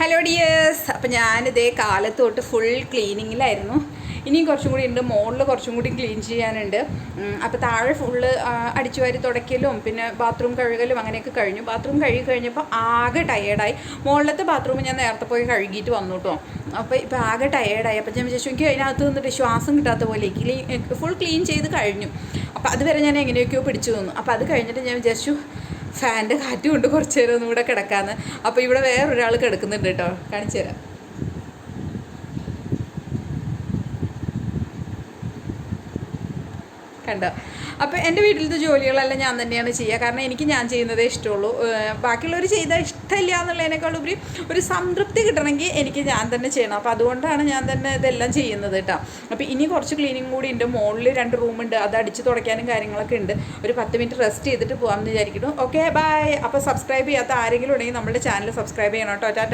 Hello dears. അപ്പം ഞാനിതേ കാലത്ത് തൊട്ട് ഫുൾ ക്ലീനിങ്ങിലായിരുന്നു. ഇനിയും കുറച്ചും കൂടി ഉണ്ട്, മുകളിൽ കുറച്ചും കൂടി ക്ലീൻ ചെയ്യാനുണ്ട്. അപ്പോൾ താഴെ ഫുള്ള് അടിച്ചു വാരി തുടയ്ക്കലും പിന്നെ ബാത്റൂം കഴുകലും അങ്ങനെയൊക്കെ കഴിഞ്ഞു. ബാത്റൂം കഴുകി കഴിഞ്ഞപ്പോൾ ആകെ ടയേർഡായി. മുകളിലത്തെ ബാത്റൂം ഞാൻ നേരത്തെ പോയി കഴുകിയിട്ട് വന്നു കേട്ടോ. അപ്പോൾ ഇപ്പോൾ ആകെ ടയേർഡായി. അപ്പോൾ ഞാൻ വിചാരിച്ചു എനിക്ക് അതിനകത്ത് നിന്നിട്ട് ശ്വാസം കിട്ടാത്ത പോലെ ഫുൾ ക്ലീൻ ചെയ്ത് കഴിഞ്ഞു. അപ്പോൾ അതുവരെ ഞാൻ എങ്ങനെയൊക്കെയോ പിടിച്ചു തന്നു. അപ്പോൾ അത് കഴിഞ്ഞിട്ട് ഞാൻ വിചാരിച്ചു ഫാൻ്റെ കാറ്റ് കൊണ്ട് കുറച്ച് നേരം ഒന്നും കൂടെ കിടക്കാമെന്ന്. അപ്പോൾ ഇവിടെ വേറൊരാൾ കിടക്കുന്നുണ്ട് കേട്ടോ, കാണിച്ചു തരാം. കണ്ടോ? അപ്പോൾ എൻ്റെ വീട്ടിലത്തെ ജോലികളെല്ലാം ഞാൻ തന്നെയാണ് ചെയ്യുക. കാരണം എനിക്ക് ഞാൻ ചെയ്യുന്നതേ ഇഷ്ടമുള്ളൂ. ബാക്കിയുള്ളവർ ചെയ്താൽ ഇഷ്ടമില്ല എന്നുള്ളതിനേക്കാളുപരി ഒരു സംതൃപ്തി കിട്ടണമെങ്കിൽ എനിക്ക് ഞാൻ തന്നെ ചെയ്യണം. അപ്പോൾ അതുകൊണ്ടാണ് ഞാൻ തന്നെ ഇതെല്ലാം ചെയ്യുന്നത് കേട്ടോ. അപ്പോൾ ഇനി കുറച്ച് ക്ലീനിങ് കൂടി ഉണ്ട്. മുകളിൽ 2 റൂമുണ്ട്, അത് അടിച്ച് തുടയ്ക്കാനും കാര്യങ്ങളൊക്കെ ഉണ്ട്. ഒരു 10 മിനിറ്റ് റെസ്റ്റ് ചെയ്തിട്ട് പോകാമെന്ന് വിചാരിക്കുന്നു. Okay, by. അപ്പോൾ സബ്സ്ക്രൈബ് ചെയ്യാത്ത ആരെങ്കിലും ഉണ്ടെങ്കിൽ നമ്മുടെ ചാനൽ സബ്സ്ക്രൈബ് ചെയ്യണം കേട്ടോ.